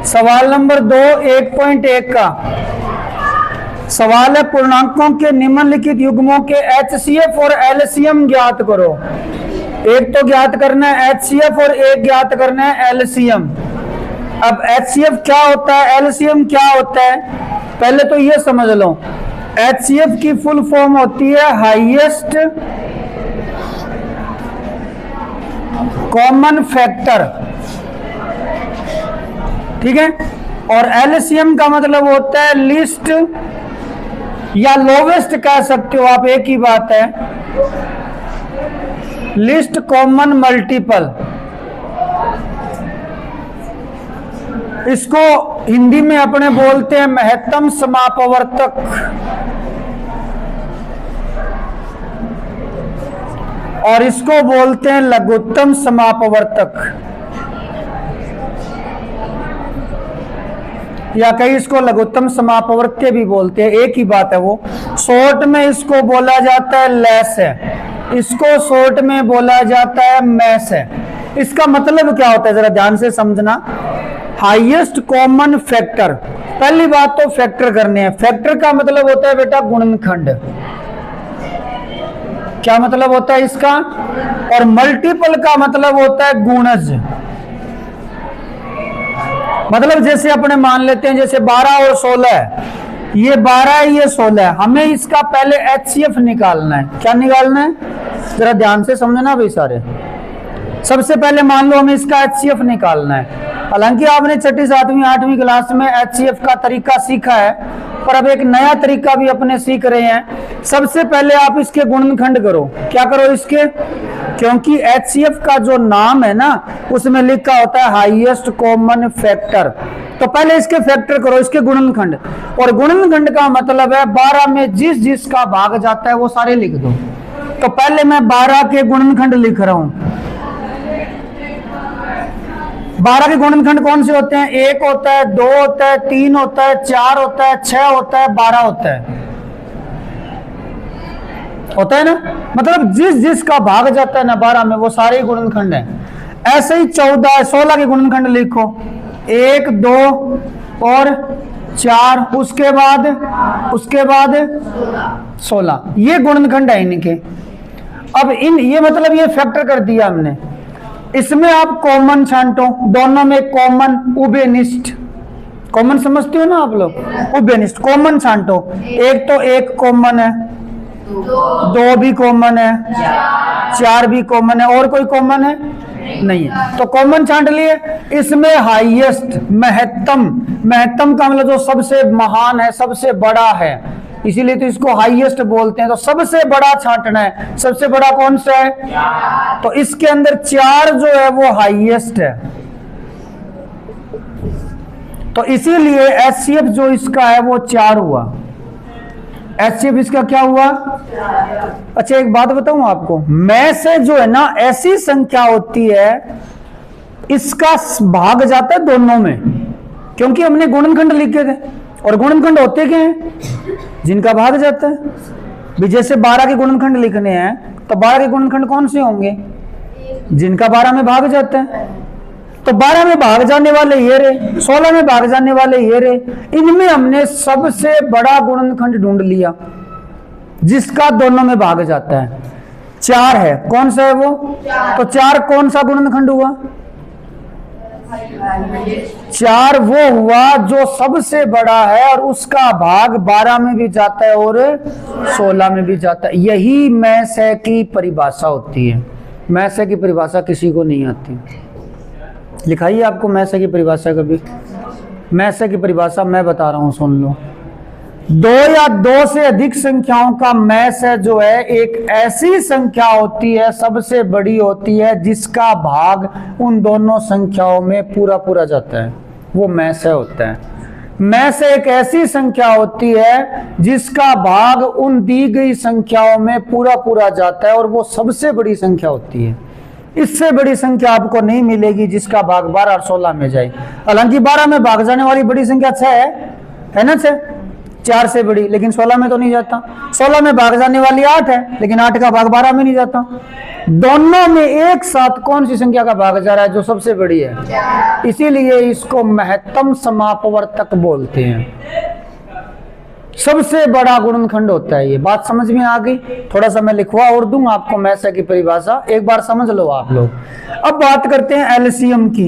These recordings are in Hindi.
सवाल नंबर 2 1.1 का सवाल है, पूर्णांकों के निम्नलिखित युग्मों के HCF और LCM ज्ञात करो। एक तो ज्ञात करना है HCF और एक ज्ञात करना है LCM। अब HCF क्या होता है, LCM क्या होता है, पहले तो ये समझ लो। HCF की फुल फॉर्म होती है हाईएस्ट कॉमन फैक्टर, ठीक है। और LCM का मतलब होता है लीस्ट या लोवेस्ट कह सकते हो आप, एक ही बात है, लीस्ट कॉमन मल्टीपल। इसको हिंदी में अपने बोलते हैं महत्तम समापवर्तक, और इसको बोलते हैं लघुत्तम समापवर्तक, या कई इसको लघुत्तम समापवर्त्य भी बोलते हैं, एक ही बात है वो। शॉर्ट में इसको बोला जाता है लेस है, इसको शॉर्ट में बोला जाता है मैस है। इसका मतलब क्या होता है जरा ध्यान से समझना। हाईएस्ट कॉमन फैक्टर, पहली बात तो फैक्टर करने हैं। फैक्टर का मतलब होता है बेटा गुणनखंड, क्या मतलब होता है इसका, और मल्टीपल का मतलब होता है गुणज। मतलब जैसे अपने मान लेते हैं जैसे 12 और 16 है, ये 12 है ये 16 है, हमें इसका पहले HCF निकालना है। क्या निकालना है, जरा ध्यान से समझना भाई सारे। सबसे पहले मान लो हमें इसका HCF निकालना है। हालांकि आपने 6ठी 7वीं 8वीं क्लास में HCF का तरीका सीखा है, पर अब एक नया तरीका भी अपने सीख रहे हैं। सबसे पहले आप इसके गुणनखंड करो। क्या करो इसके, क्योंकि HCF का जो नाम है ना उसमें लिखा होता है हाईएस्ट कॉमन फैक्टर, तो पहले इसके फैक्टर करो, इसके गुणनखंड। और गुणनखंड का मतलब है 12 में जिस जिसका भाग जाता है वो सारे लिख दो। तो पहले मैं 12 के गुणनखंड लिख रहा हूं। 12 के गुणनखंड कौन से होते हैं, 1 होता है, 2 होता है, 3 होता है, 4 होता है, 6 होता है, 12 होता है ना। मतलब जिस जिसका भाग जाता है ना 12 में वो सारे गुणनखंड हैं। ऐसे ही 14 16 के गुणनखंड लिखो, 1 2 और 4, उसके बाद 16, ये गुणनखंड है इनके। अब ये मतलब ये फैक्टर कर दिया हमने। इसमें आप कॉमन छांटो, दोनों में कॉमन उभयनिष्ठ, कॉमन समझते हो ना आप लोग, उभयनिष्ठ कॉमन छांटो। एक तो 1 कॉमन है, 2 भी कॉमन है, 4 भी कॉमन है, और कोई कॉमन है नहीं है, तो कॉमन छांट लिए। इसमें हाईएस्ट महत्तम का मतलब जो सबसे महान है, सबसे बड़ा है, इसीलिए तो इसको हाईएस्ट बोलते हैं। तो सबसे बड़ा छांटना है, सबसे बड़ा कौन सा है, तो इसके अंदर 4 जो है वो हाईएस्ट है, तो इसीलिए HCF जो इसका है वो 4 हुआ। HCF इसका क्या हुआ। अच्छा एक बात बताऊं आपको, मैं से जो है ना ऐसी संख्या होती है इसका भाग जाता है दोनों में, क्योंकि हमने गुणनखंड लिखे थे, और गुणनखंड होते क्या हैं, जिनका भाग जाता है भी। जैसे 12 के गुणनखंड लिखने हैं तो 12 के गुणनखंड कौन से होंगे, जिनका 12 में भाग जाता है। तो 12 में भाग जाने वाले ये रहे, 16 में भाग जाने वाले ये रहे। इनमें हमने सबसे बड़ा गुणनखंड ढूंढ लिया जिसका दोनों में भाग जाता है, 4 है। कौन सा है वो, तो 4 कौन सा गुणनखंड हुआ, 4 वो हुआ जो सबसे बड़ा है और उसका भाग 12 में भी जाता है और 16 में भी जाता है। यही मैसे की परिभाषा होती है। मैसे की परिभाषा किसी को नहीं आती, लिखाइए आपको मैसे की परिभाषा कभी। मैसे की परिभाषा मैं बता रहा हूं, सुन लो। 2 या 2 से अधिक संख्याओं का मैसे जो है एक ऐसी संख्या होती है, सबसे बड़ी होती है, जिसका भाग उन दोनों संख्याओं में पूरा जाता है, वो मैसे होता है। मैसे एक ऐसी संख्या होती है जिसका भाग उन दी गई संख्याओं में पूरा जाता है और वो सबसे बड़ी संख्या होती है। इससे बड़ी संख्या आपको नहीं मिलेगी जिसका भाग 12 और 16 में जाए। हालांकि 12 में भाग जाने वाली बड़ी संख्या 6 है ना, 6 4 से बड़ी, लेकिन 16 में तो नहीं जाता। 16 में भाग जाने वाली 8 है, लेकिन 8 का भाग 12 में नहीं जाता। दोनों में एक साथ कौन सी संख्या का भाग जा रहा है जो सबसे बड़ी है? इसीलिए इसको महत्तम समापवर्तक बोलते हैं। सबसे बड़ा गुणनखंड होता है ये। बात समझ में आ गई? थोड़ा सा मैं लिखवा और दूंगा आपको मैसे की परिभाषा, एक बार समझ लो आप लोग। अब बात करते हैं एलसीएम की।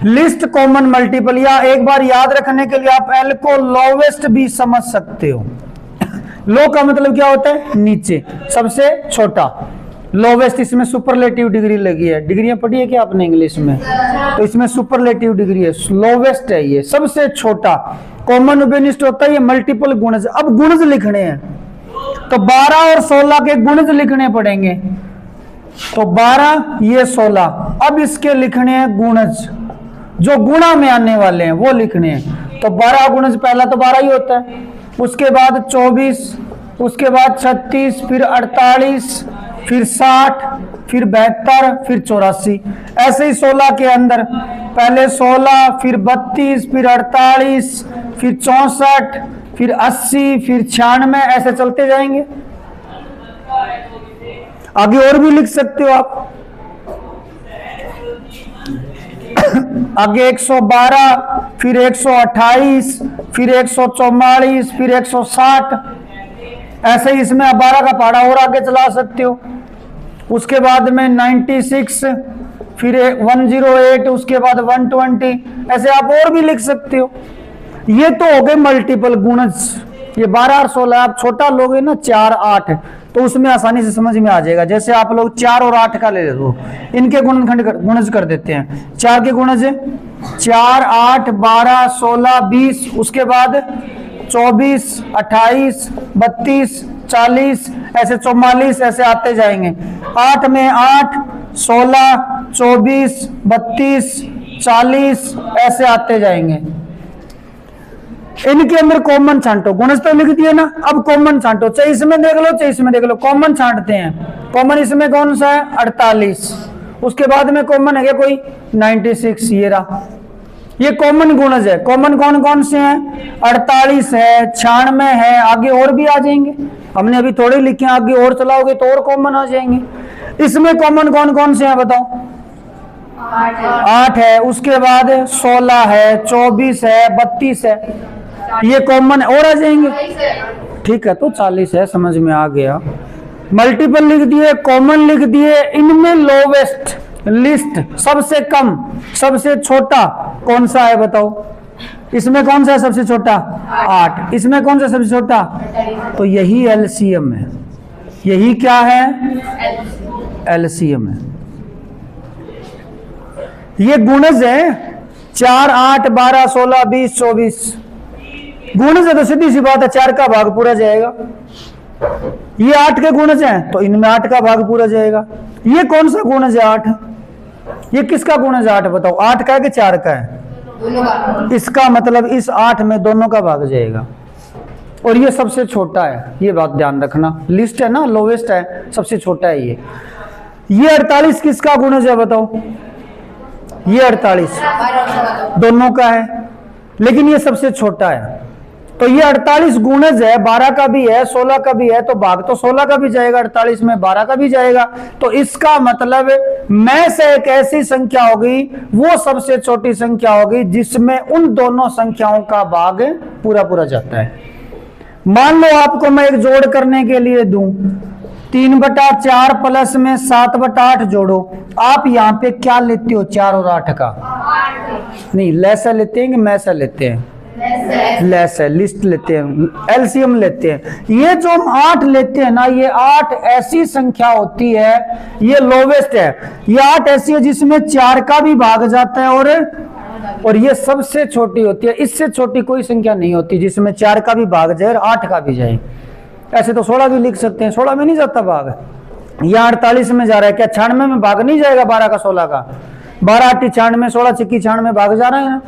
लिस्ट कॉमन मल्टीपल, या एक बार याद रखने के लिए आप एल को लोवेस्ट भी समझ सकते हो। लो का मतलब क्या होता है? नीचे, सबसे छोटा। लोवेस्ट, इसमें सुपरलेटिव डिग्री लगी है। डिग्रियां पढ़ी है क्या आपने इंग्लिश में? तो इसमें सुपरलेटिव डिग्री है, लोवेस्ट है ये, सबसे छोटा। कॉमन उभयनिष्ठ होता है ये मल्टीपल गुणज। अब गुणज लिखने हैं तो 12 और 16 के गुणज लिखने पड़ेंगे। तो 12 ये 16, अब इसके लिखने हैं गुणज, जो गुणा में आने वाले हैं वो लिखने हैं। तो 12 गुणज, पहला तो 12 ही होता है, उसके बाद 24, उसके बाद 36, फिर 48, फिर 60, फिर 72, फिर 84। ऐसे ही 16 के अंदर पहले 16, फिर 32, फिर 48, फिर 64, फिर 80, फिर 96, ऐसे चलते जाएंगे। आगे और भी लिख सकते हो आप। आगे 112, फिर 128, फिर 144, फिर 160। ऐसे ही इसमें 12 का पहाड़ा और आगे चला सकते हो। उसके बाद में 96, फिर 108, उसके बाद 120, ऐसे आप और भी लिख सकते हो। ये तो हो गए मल्टीपल गुणज। ये 12 और 16 आप छोटा लोगे ना, 4, 8, तो उसमें आसानी से समझ में आ जाएगा। जैसे आप लोग 4 और 8 का ले लो, इनके गुणज कर देते हैं। 4 के गुणज 4, 8, 12, 16, 20, उसके बाद 24, 28, 32, 40, ऐसे 44, ऐसे आते जाएंगे। 8 में 8, 16, 24, 32, 40, ऐसे आते जाएंगे। इनके अंदर कॉमन छांटो, गुणज तो लिख दिए ना, अब कॉमन छांटो। चाहे इसमें देख लो, चाहे इसमें देख लो, कॉमन छांटते हैं। कॉमन इसमें कौन सा है? 48। उसके बाद में कॉमन है क्या कोई? 96, ये रहा। ये कॉमन गुणज है। कॉमन कौन कौन से हैं? 48 है, 96 है, आगे और भी आ जाएंगे। हमने अभी थोड़े लिखे, आगे और चलाओगे तो और कॉमन आ जाएंगे। इसमें कॉमन कौन कौन से हैं बताओ? 8 है, उसके बाद 16 है, 24 है, 32 है, ये कॉमन और आ जाएंगे। ठीक है, तो 40 है, समझ में आ गया। मल्टीपल लिख दिए, कॉमन लिख दिए। इनमें लोवेस्ट, लिस्ट, सबसे कम, सबसे छोटा कौन सा है बताओ? इसमें कौन सा है सबसे छोटा? 8। इसमें कौन सा सबसे छोटा? तो यही एलसीएम है। यही क्या है? एलसीएम है। ये गुणज है। 4, 8, 12, 16, 20, 24 गुणज है, तो सीधी सी बात है 4 का भाग पूरा जाएगा। ये 8 के गुणज हैं, तो इनमें 8 का भाग पूरा जाएगा। ये कौन सा गुणज है? 8। ये किसका गुणज है? 8 बताओ। 8 का है कि 4 का है? इसका मतलब इस 8 में दोनों का भाग जाएगा। और ये सबसे छोटा है, ये बात ध्यान रखना। लिस्ट है ना, लोवेस्ट है, सबसे छोटा है ये। 48 किसका गुणज है बताओ? ये 48 दोनों का है, लेकिन ये सबसे छोटा है। तो ये 48 गुणज है, 12 का भी है, 16 का भी है, तो भाग तो 16 का भी जाएगा, 48 में 12 का भी जाएगा। तो इसका मतलब में से एक ऐसी संख्या होगी, वो सबसे छोटी संख्या होगी जिसमें उन दोनों संख्याओं का भाग पूरा पूरा जाता है। मान लो आपको मैं एक जोड़ करने के लिए दूं, 3/4 प्लस में 7/8 जोड़ो। आप यहाँ पे क्या लेते हो? 4 और 8 का? नहीं, लैसा लेते हैं कि मैसा लेते हैं? लेस है, लिस्ट लेते हैं, एलसीएम लेते हैं। ये जो हम 8 लेते हैं ना, ये 8 ऐसी संख्या होती है, ये लोवेस्ट है। ये 8 ऐसी है जिसमें 4 का भी भाग जाता है और ये सबसे छोटी होती है। इससे छोटी कोई संख्या नहीं होती जिसमें 4 का भी भाग जाए और 8 का भी जाए। ऐसे तो 16 भी लिख सकते हैं, 16 में नहीं जाता भाग। यह 48 में जा रहा है, क्या 96 में भाग नहीं जाएगा? 12 का 16 का, 12 8 96, 16 6 96 भाग जा रहा है ना।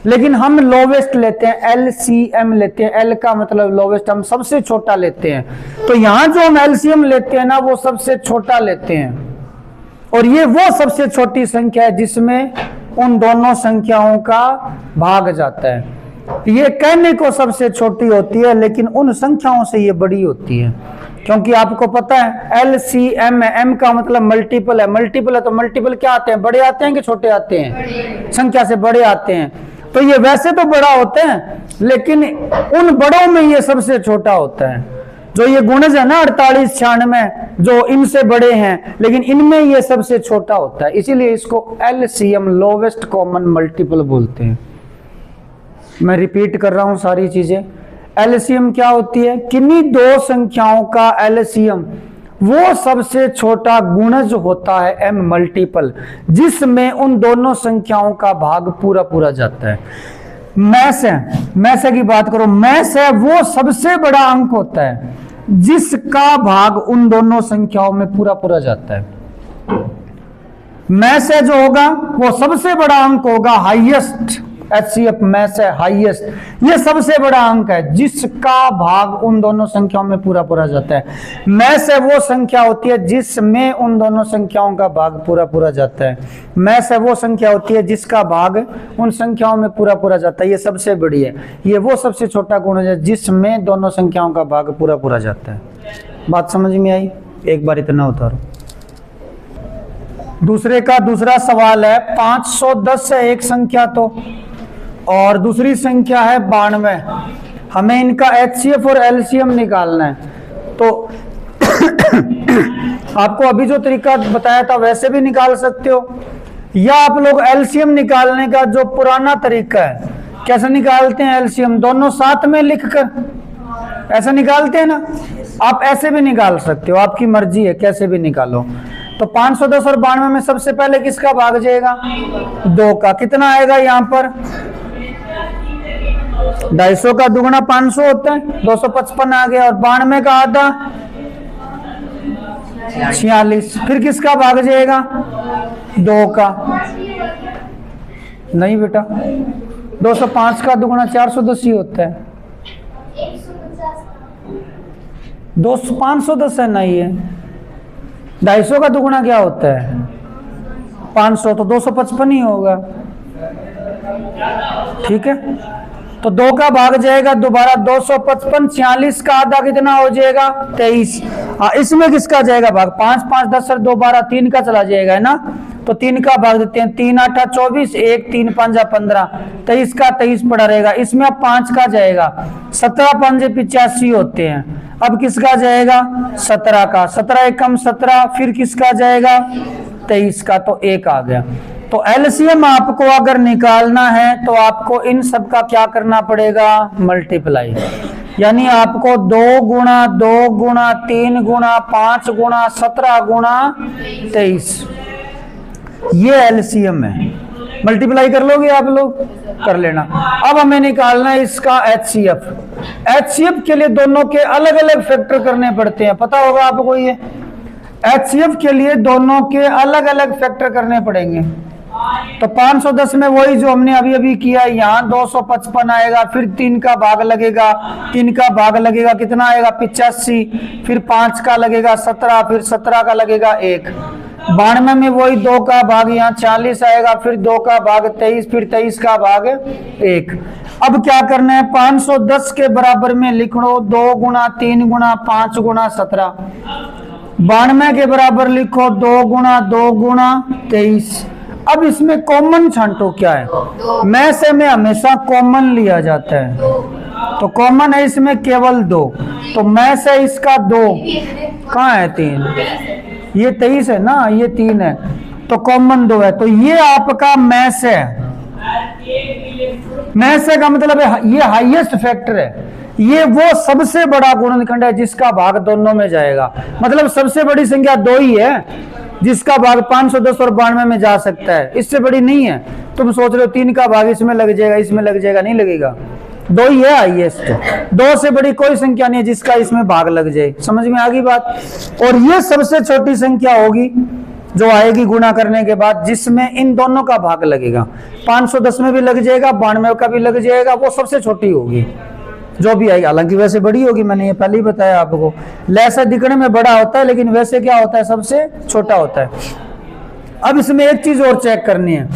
लेकिन हम लोवेस्ट लेते हैं, एलसीएम लेते हैं। एल का मतलब लोवेस्ट, हम सबसे छोटा लेते हैं। तो यहां जो हम एलसीएम लेते हैं ना, वो सबसे छोटा लेते हैं। और ये वो सबसे छोटी संख्या है जिसमें उन दोनों संख्याओं का भाग जाता है। ये कहने को सबसे छोटी होती है, लेकिन उन संख्याओं से ये बड़ी होती है, क्योंकि आपको पता है LCM है, M का मतलब मल्टीपल है, मल्टीपल है तो मल्टीपल क्या आते हैं, बड़े आते हैं कि छोटे आते हैं, संख्या से बड़े आते हैं। तो ये वैसे तो बड़ा होते हैं, लेकिन उन बड़ों में ये सबसे छोटा होता है। जो ये गुणज है ना 48, 96, जो इनसे बड़े हैं, लेकिन इनमें ये सबसे छोटा होता है, इसीलिए इसको LCM लोवेस्ट कॉमन मल्टीपल बोलते हैं। मैं रिपीट कर रहा हूं सारी चीजें। LCM क्या होती है, किन्हीं दो संख्याओं का LCM वो सबसे छोटा गुणज होता है M मल्टीपल, जिसमें उन दोनों संख्याओं का भाग पूरा पूरा जाता है। मैसे की बात करो, मैस है वो सबसे बड़ा अंक होता है जिसका भाग उन दोनों संख्याओं में पूरा पूरा जाता है। मैस है जो होगा वो सबसे बड़ा अंक होगा, हाईएस्ट HCF मैस है हाईएस्ट, ये सबसे बड़ा अंक है जिसका भाग उन दोनों संख्याओं में पूरा पूरा जाता है। मैस है वो संख्या होती है जिसमें उन दोनों संख्याओं का भाग पूरा पूरा जाता है। मैस है वो संख्या होती है जिसका भाग उन संख्याओं में पूरा पूरा जाता है, ये सबसे बड़ी है। ये वो सबसे छोटा गुण है जिसमें दोनों संख्याओं का भाग पूरा पूरा जाता है। बात समझ में आई? एक बार इतना उतारो। दूसरा सवाल है, 510 है एक संख्या तो, और दूसरी संख्या है 92। हमें इनका HCF और LCM निकालना है। तो आपको अभी जो तरीका बताया था वैसे भी निकाल सकते हो, या आप लोग LCM निकालने का जो पुराना तरीका है, कैसे निकालते हैं LCM, दोनों साथ में लिखकर ऐसा निकालते हैं ना, आप ऐसे भी निकाल सकते हो, आपकी मर्जी है, कैसे भी निकालो। तो 510 और 92 में सबसे पहले किसका भाग जाएगा, 2 का। कितना आएगा यहाँ पर, 250 का दुगुना 500 होता है, 255 आ गया, और 92 का आधा 46। फिर किसका भाग जाएगा, 2 का। नहीं बेटा, 205 का दुगुना 410 ही होता है, 510 है, नहीं है। 250 का दुगुना क्या होता है, 500, तो 255 ही होगा। ठीक है, तो 2 का भाग जाएगा दोबारा 255, 46 का आधा कितना हो जाएगा, 23। हाँ, इसमें किसका जाएगा भाग, 5 5 10 और 2 12, 3 का चला जाएगा, है ना। तो 3 का भाग देते हैं, 3 8 24, 1 3 5 15, 23 का 23 पड़ा रहेगा। इसमें अब 5 का जाएगा, 17 5 85 होते हैं। अब किसका जाएगा, 17 का, 17 एकम 17, फिर किसका जाएगा, 23 का, तो 1 आ गया। तो LCM आपको अगर निकालना है तो आपको इन सब का क्या करना पड़ेगा, मल्टीप्लाई। यानी आपको 2 गुणा 2 गुणा 3 गुणा 5 गुणा 17 गुणा 23, ये LCM है। मल्टीप्लाई कर लोगे आप लोग, कर लेना। अब हमें निकालना है इसका HCF। HCF के लिए दोनों के अलग अलग फैक्टर करने पड़ते हैं, पता होगा आपको। ये HCF के लिए दोनों के अलग अलग फैक्टर करने पड़ेंगे। तो 510 में वही जो हमने अभी अभी किया, यहाँ 255 आएगा, फिर 3 का भाग लगेगा, 3 का भाग लगेगा कितना आएगा, 85, फिर 5 का लगेगा 17, फिर 17 का लगेगा 1। 92 में वही 2 का भाग, यहाँ 40 आएगा, फिर 2 का भाग 23, फिर 23 का भाग 1। अब क्या करना है, 510 के बराबर में लिख लो 2 गुणा 3 गुणा 5 गुणा 17। 92 के बराबर लिखो 2 गुणा 2 गुणा 23। अब इसमें कॉमन छांटो क्या है, मैं से में हमेशा कॉमन लिया जाता है, तो कॉमन है इसमें केवल 2, तो मैं से इसका 2 कहाँ है, 3, ये 23 है ना, ये 3 है, तो कॉमन 2 है, तो ये आपका मैस है। मैस का मतलब है ये हाईएस्ट फैक्टर है, ये वो सबसे बड़ा गुणनखंड है जिसका भाग दोनों में जाएगा। मतलब सबसे बड़ी संख्या 2 ही है जिसका भाग 510 और 92 में जा सकता है, इससे बड़ी नहीं है। तुम सोच रहे हो 3 का भाग इसमें लग जाएगा, इसमें लग जाएगा, नहीं लगेगा, 2 ही है हाईएस्ट। 2 से बड़ी कोई संख्या नहीं है जिसका इसमें भाग लग जाए। समझ में आ गई बात। और ये सबसे छोटी संख्या होगी जो आएगी गुणा करने के बाद, जिसमें इन दोनों का भाग लगेगा। 510 में भी लग जाएगा, 92 का भी लग जाएगा, वो सबसे छोटी होगी जो भी आएगी। हालांकि वैसे बड़ी होगी, मैंने ये पहले ही बताया आपको। लैसा दिखने में बड़ा होता है लेकिन वैसे क्या होता है, सबसे छोटा होता है। अब इसमें एक चीज और चेक करनी है,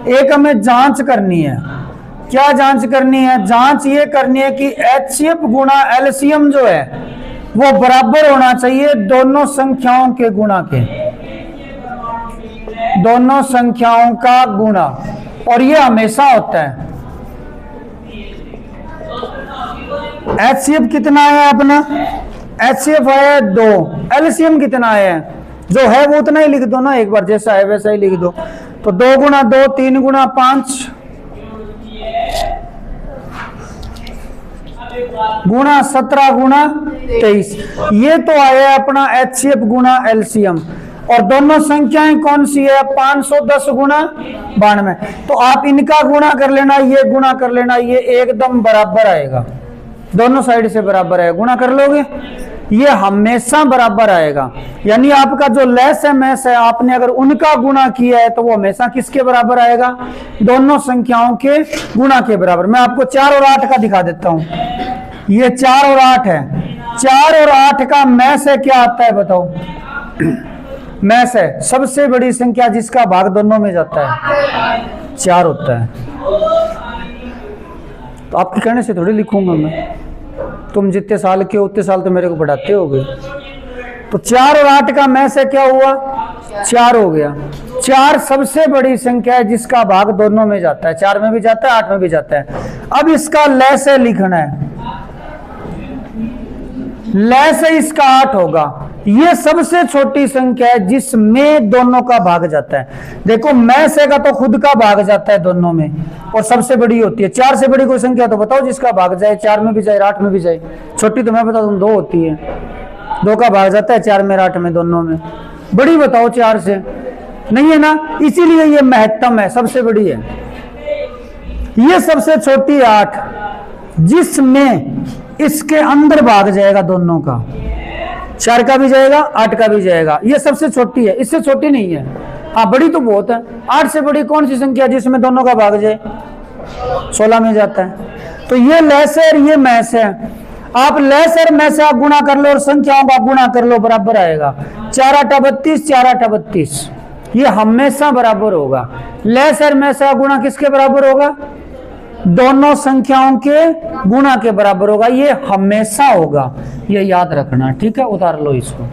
एक हमें जांच करनी है क्या जांच करनी है? जांच ये करनी है कि HCF गुणा LCM जो है वो बराबर होना चाहिए दोनों संख्याओं के गुणा के, दोनों संख्याओं का गुणा, और ये हमेशा होता है। HCF कितना है अपना? HCF है 2, LCM कितना है? जो है वो उतना ही लिख दो ना, एक बार जैसा है वैसा ही लिख दो। तो 2 गुणा 2 3 गुणा 5 गुणा 17 गुणा 23, ये तो आया अपना HCF गुणा LCM। और दोनों संख्याएं कौन सी है? 510 गुणा 92। तो आप इनका गुणा कर लेना, ये गुणा कर लेना, ये एकदम बराबर आएगा, दोनों साइड से बराबर है। गुणा कर लोगे ये हमेशा बराबर आएगा। यानी आपका जो लेस है मैस है, आपने अगर उनका गुणा किया है तो वो हमेशा किसके बराबर आएगा? दोनों संख्याओं के गुणा के बराबर। मैं आपको 4 और 8 का दिखा देता हूं। ये 4 और 8 है, 4 और 8 का मैस है, क्या आता है बताओ? मैस है सबसे बड़ी संख्या जिसका भाग दोनों में जाता है 4 होता है। तो आपके कहने से थोड़ी लिखूंगा मैं, तुम जितने साल के हो उतने साल तो मेरे को पढ़ाते होगे। तो 4 और 8 का में से क्या हुआ? 4 हो गया। 4 सबसे बड़ी संख्या है जिसका भाग दोनों में जाता है, 4 में भी जाता है 8 में भी जाता है। अब इसका लैसे लिखना है, लैसे इसका 8 होगा। ये सबसे छोटी संख्या है जिसमें दोनों का भाग जाता है। देखो में से का तो खुद का भाग जाता है दोनों में, और सबसे बड़ी होती है। 4 से बड़ी कोई संख्या तो बताओ जिसका भाग जाए, 4 में भी जाए 8 में भी जाए। छोटी तो मैं बता दूं 2 होती है, 2 का भाग जाता है 4 में 8 में दोनों में। बड़ी बताओ 4 से नहीं है ना, इसीलिए ये महत्तम है, सबसे बड़ी है। ये सबसे छोटी है 8, जिसमें इसके अंदर भाग जाएगा दोनों का, 4 का भी जाएगा 8 का भी जाएगा। ये सबसे छोटी है, इससे छोटी नहीं है। हाँ बड़ी तो बहुत है। 8 से बड़ी कौन सी संख्या जिसमें दोनों का भाग जाए? 16 में जाता है। तो ये लैस है और ये मैस है। आप लैस और मैस आप गुणा कर लो और संख्याओं का गुणा कर लो, बराबर आएगा। 4 8 32, 4 8 32, ये हमेशा बराबर होगा। लैस और मैस का गुणा किसके बराबर होगा? दोनों संख्याओं के गुणा के बराबर होगा। ये हमेशा होगा, ये याद रखना, ठीक है? उतार लो इसको।